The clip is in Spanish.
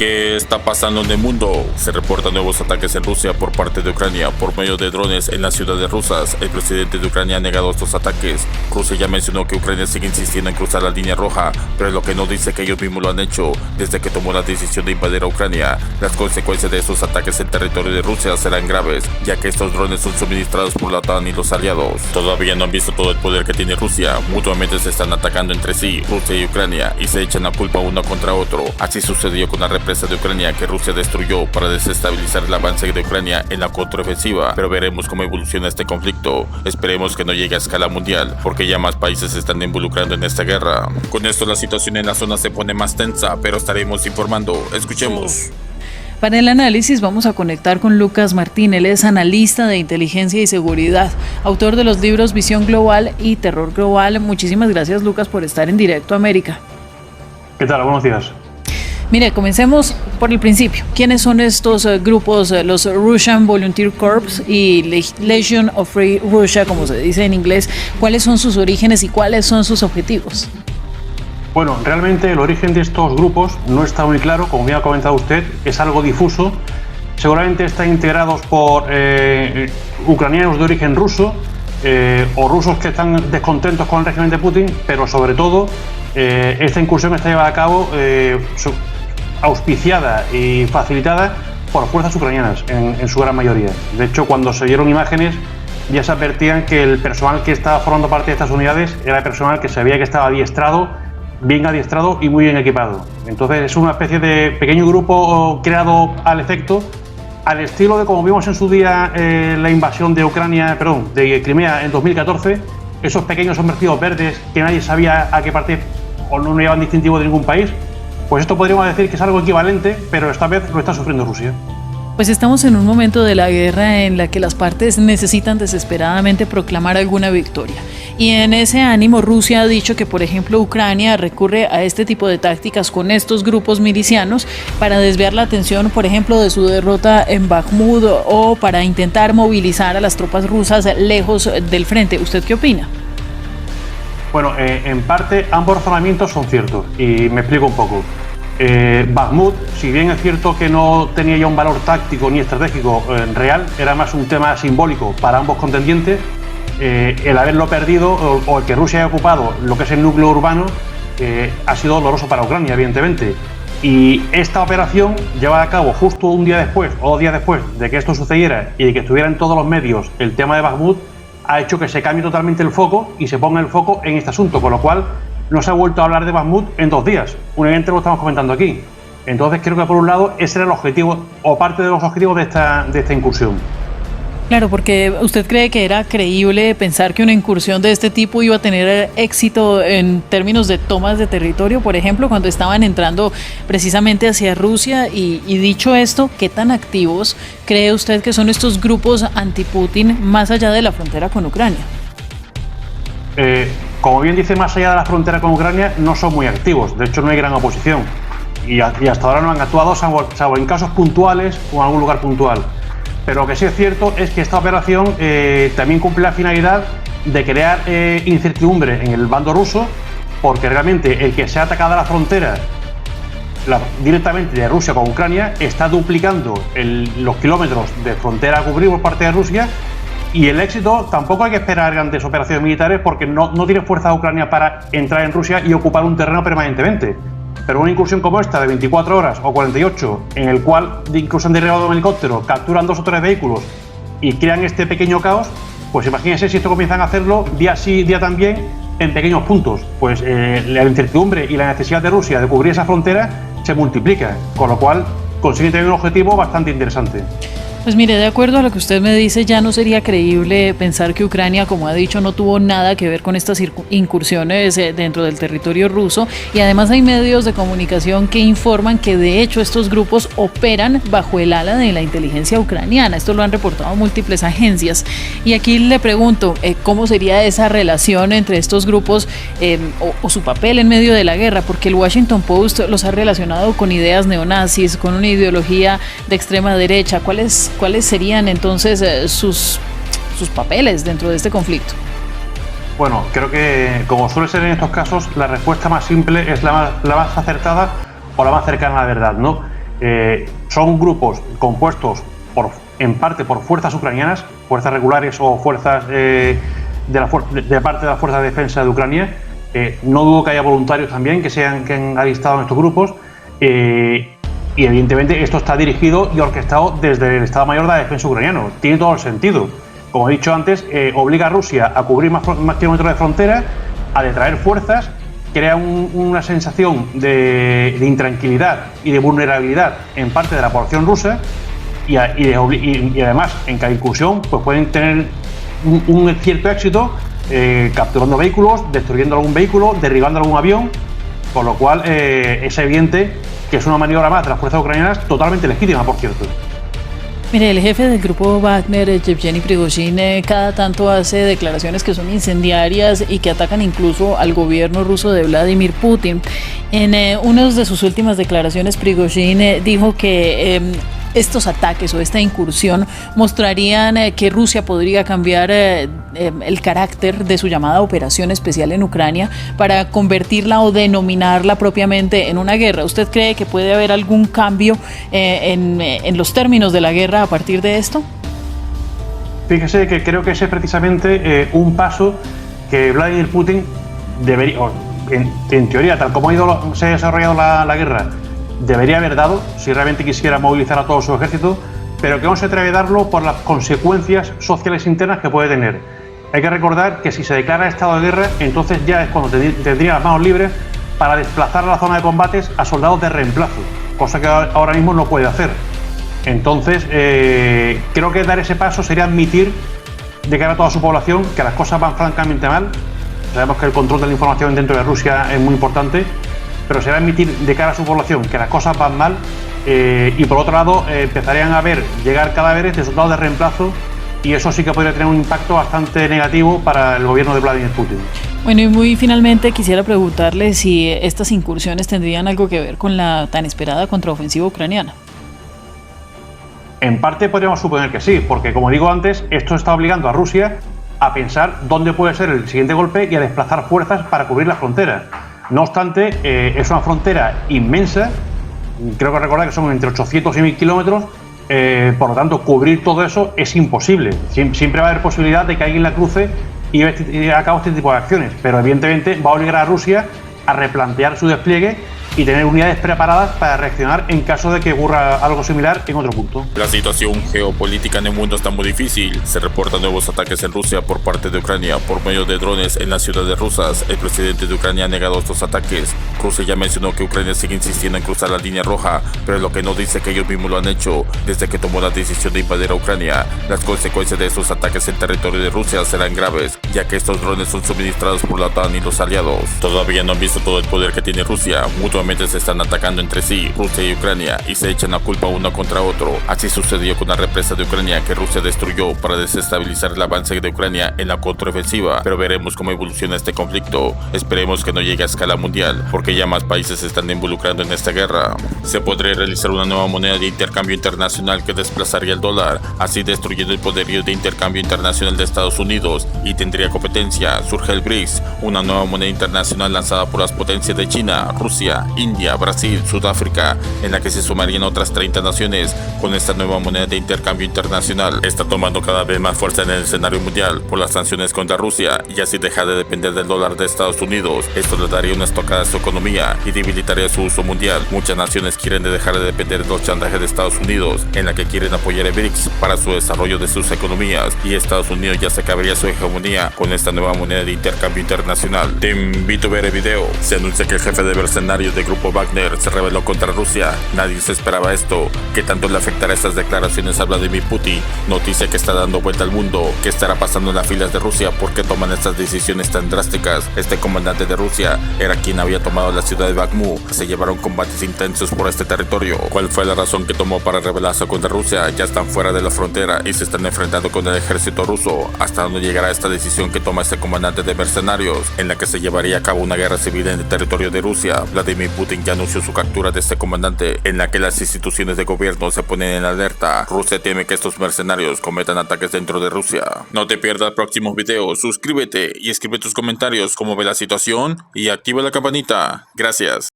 ¿Qué está pasando en el mundo? Se reportan nuevos ataques en Rusia por parte de Ucrania por medio de drones en las ciudades rusas. El presidente de Ucrania ha negado estos ataques. Rusia ya mencionó que Ucrania sigue insistiendo en cruzar la línea roja, pero lo que no dice que ellos mismos lo han hecho desde que tomó la decisión de invadir a Ucrania. Las consecuencias de estos ataques en territorio de Rusia serán graves, ya que estos drones son suministrados por la OTAN y los aliados. Todavía no han visto todo el poder que tiene Rusia. Mutuamente se están atacando entre sí, Rusia y Ucrania, y se echan la culpa uno contra otro. Así sucedió con la represa de Ucrania que Rusia destruyó para desestabilizar el avance de Ucrania en la contraofensiva, pero veremos cómo evoluciona este conflicto. Esperemos que no llegue a escala mundial, porque ya más países se están involucrando en esta guerra. Con esto la situación en la zona se pone más tensa, pero estaremos informando. Escuchemos. Para el análisis vamos a conectar con Lucas Martín. Él es analista de inteligencia y seguridad, autor de los libros Visión Global y Terror Global. Muchísimas gracias, Lucas, por estar en Directo América. ¿Qué tal? Buenos días. Mire, comencemos por el principio. ¿Quiénes son estos grupos, los Russian Volunteer Corps y Legion of Free Russia, como se dice en inglés? ¿Cuáles son sus orígenes y cuáles son sus objetivos? Bueno, realmente el origen de estos grupos no está muy claro, como bien ha comentado usted, es algo difuso. Seguramente están integrados por ucranianos de origen ruso o rusos que están descontentos con el régimen de Putin, pero sobre todo esta incursión está llevada a cabo auspiciada y facilitada por fuerzas ucranianas en su gran mayoría. De hecho, cuando se vieron imágenes ya se advertían que el personal que estaba formando parte de estas unidades era el personal que se veía que estaba bien adiestrado y muy bien equipado. Entonces es una especie de pequeño grupo creado al efecto, al estilo de como vimos en su día la invasión de Crimea en 2014, esos pequeños sumergidos verdes que nadie sabía a qué parte o no llevaban distintivo de ningún país. Pues esto podríamos decir que es algo equivalente, pero esta vez lo está sufriendo Rusia. Pues estamos en un momento de la guerra en la que las partes necesitan desesperadamente proclamar alguna victoria. Y en ese ánimo Rusia ha dicho que, por ejemplo, Ucrania recurre a este tipo de tácticas con estos grupos milicianos para desviar la atención, por ejemplo, de su derrota en Bakhmut o para intentar movilizar a las tropas rusas lejos del frente. ¿Usted qué opina? Bueno, en parte ambos razonamientos son ciertos y me explico un poco. Bakhmut, si bien es cierto que no tenía ya un valor táctico ni estratégico real, era más un tema simbólico para ambos contendientes. El haberlo perdido o el que Rusia haya ocupado lo que es el núcleo urbano ha sido doloroso para Ucrania, evidentemente. Y esta operación, llevada a cabo justo un día después o 2 días después de que esto sucediera y de que estuviera en todos los medios el tema de Bakhmut, ha hecho que se cambie totalmente el foco y se ponga el foco en este asunto, con lo cual no se ha vuelto a hablar de Bakhmut en 2 días. Únicamente lo estamos comentando aquí. Entonces creo que por un lado ese era el objetivo o parte de los objetivos de esta incursión. Claro, porque usted cree que era creíble pensar que una incursión de este tipo iba a tener éxito en términos de tomas de territorio, por ejemplo, cuando estaban entrando precisamente hacia Rusia. Y dicho esto, ¿qué tan activos cree usted que son estos grupos anti-Putin más allá de la frontera con Ucrania? Como bien dice, más allá de la frontera con Ucrania no son muy activos, de hecho no hay gran oposición y hasta ahora no han actuado salvo en casos puntuales o en algún lugar puntual. Pero lo que sí es cierto es que esta operación también cumple la finalidad de crear incertidumbre en el bando ruso, porque realmente el que se ha atacado a la frontera directamente de Rusia con Ucrania está duplicando los kilómetros de frontera a cubrir por parte de Rusia. Y el éxito, tampoco hay que esperar grandes operaciones militares porque no tiene fuerza Ucrania para entrar en Rusia y ocupar un terreno permanentemente. Pero una incursión como esta de 24 horas o 48, en el cual incluso han derribado un helicóptero, capturan 2 o 3 vehículos y crean este pequeño caos, pues imagínense si esto comienzan a hacerlo día sí, día también, en pequeños puntos. Pues la incertidumbre y la necesidad de Rusia de cubrir esa frontera se multiplica, con lo cual consiguen tener un objetivo bastante interesante. Pues mire, de acuerdo a lo que usted me dice, ya no sería creíble pensar que Ucrania, como ha dicho, no tuvo nada que ver con estas incursiones dentro del territorio ruso, y además hay medios de comunicación que informan que de hecho estos grupos operan bajo el ala de la inteligencia ucraniana. Esto lo han reportado múltiples agencias. Y aquí le pregunto, ¿cómo sería esa relación entre estos grupos o su papel en medio de la guerra? Porque el Washington Post los ha relacionado con ideas neonazis, con una ideología de extrema derecha. ¿Cuáles serían entonces sus papeles dentro de este conflicto? Bueno, creo que, como suele ser en estos casos, la respuesta más simple es la más acertada o la más cercana a la verdad, ¿no? son grupos compuestos en parte por fuerzas ucranianas, fuerzas regulares o fuerzas de parte de la Fuerza de Defensa de Ucrania. No dudo que haya voluntarios también que han alistado en estos grupos. Y evidentemente esto está dirigido y orquestado desde el Estado Mayor de la Defensa ucraniano. Tiene todo el sentido. Como he dicho antes, obliga a Rusia a cubrir más kilómetros de frontera, a detraer fuerzas, crea una sensación de intranquilidad y de vulnerabilidad en parte de la población rusa y además en cada incursión pues pueden tener un cierto éxito capturando vehículos, destruyendo algún vehículo, derribando algún avión, con lo cual es evidente que es una maniobra más de las fuerzas ucranianas totalmente legítima, por cierto. Mire, el jefe del grupo Wagner, Yevgeny Prigozhin, cada tanto hace declaraciones que son incendiarias y que atacan incluso al gobierno ruso de Vladimir Putin. En una de sus últimas declaraciones, Prigozhin dijo que estos ataques o esta incursión mostrarían que Rusia podría cambiar el carácter de su llamada operación especial en Ucrania para convertirla o denominarla propiamente en una guerra. ¿Usted cree que puede haber algún cambio en los términos de la guerra a partir de esto? Fíjese que creo que ese es precisamente un paso que Vladimir Putin debería, en teoría, tal como se ha desarrollado la guerra, debería haber dado si realmente quisiera movilizar a todo su ejército, pero que no se atreve a darlo por las consecuencias sociales internas que puede tener. Hay que recordar que si se declara estado de guerra, entonces ya es cuando tendría las manos libres para desplazar a la zona de combates a soldados de reemplazo, cosa que ahora mismo no puede hacer. Entonces, creo que dar ese paso sería admitir de cara a toda su población que las cosas van francamente mal. Sabemos que el control de la información dentro de Rusia es muy importante, pero se va a admitir de cara a su población que las cosas van mal y por otro lado empezarían a ver llegar cadáveres de soldados de reemplazo y eso sí que podría tener un impacto bastante negativo para el gobierno de Vladimir Putin. Bueno, y muy finalmente quisiera preguntarle si estas incursiones tendrían algo que ver con la tan esperada contraofensiva ucraniana. En parte podríamos suponer que sí, porque como digo antes, esto está obligando a Rusia a pensar dónde puede ser el siguiente golpe y a desplazar fuerzas para cubrir la frontera. No obstante, es una frontera inmensa, creo que recordar que son entre 800 y 1000 kilómetros, por lo tanto, cubrir todo eso es imposible. Siempre va a haber posibilidad de que alguien la cruce y lleve a cabo este tipo de acciones, pero evidentemente va a obligar a Rusia a replantear su despliegue y tener unidades preparadas para reaccionar en caso de que ocurra algo similar en otro punto. La situación geopolítica en el mundo está muy difícil. Se reportan nuevos ataques en Rusia por parte de Ucrania por medio de drones en las ciudades rusas. El presidente de Ucrania ha negado estos ataques. Rusia ya mencionó que Ucrania sigue insistiendo en cruzar la línea roja, pero lo que no dice que ellos mismos lo han hecho desde que tomó la decisión de invadir a Ucrania. Las consecuencias de estos ataques en territorio de Rusia serán graves, ya que estos drones son suministrados por la OTAN y los aliados. Todavía no han visto todo el poder que tiene Rusia. Mutuamente se están atacando entre sí, Rusia y Ucrania, y se echan la culpa uno contra otro. Así sucedió con la represa de Ucrania que Rusia destruyó para desestabilizar el avance de Ucrania en la contraofensiva, pero veremos cómo evoluciona este conflicto. Esperemos que no llegue a escala mundial, porque ya más países se están involucrando en esta guerra. Se podría realizar una nueva moneda de intercambio internacional que desplazaría el dólar, así destruyendo el poderío de intercambio internacional de Estados Unidos, y tendría competencia. Surge el BRICS, una nueva moneda internacional lanzada por las potencias de China, Rusia, India, Brasil, Sudáfrica, en la que se sumarían otras 30 naciones. Con esta nueva moneda de intercambio internacional está tomando cada vez más fuerza en el escenario mundial por las sanciones contra Rusia y así dejar de depender del dólar de Estados Unidos. Esto le daría una estocada a su economía y debilitaría su uso mundial. Muchas naciones quieren dejar de depender de los chantajes de Estados Unidos, en la que quieren apoyar el BRICS para su desarrollo de sus economías, y Estados Unidos ya se acabaría su hegemonía con esta nueva moneda de intercambio internacional. Te invito a ver el video. Se anuncia que el jefe de mercenarios del grupo Wagner se rebeló contra Rusia. Nadie se esperaba esto. ¿Qué tanto le afectará estas declaraciones a Vladimir Putin? Noticia que está dando vuelta al mundo. ¿Qué estará pasando en las filas de Rusia? ¿Por qué toman estas decisiones tan drásticas? Este comandante de Rusia era quien había tomado la ciudad de Bakhmut. Se llevaron combates intensos por este territorio. ¿Cuál fue la razón que tomó para rebelarse contra Rusia? Ya están fuera de la frontera y se están enfrentando con el ejército ruso. ¿Hasta dónde llegará esta decisión que toma este comandante de mercenarios, en la que se llevaría a cabo una guerra civil en el territorio de Rusia? Vladimir Putin ya anunció su captura de este comandante, en la que las instituciones de gobierno se ponen en alerta. Rusia teme que estos mercenarios cometan ataques dentro de Rusia. No te pierdas próximos videos, suscríbete y escribe tus comentarios cómo ve la situación y activa la campanita. Gracias.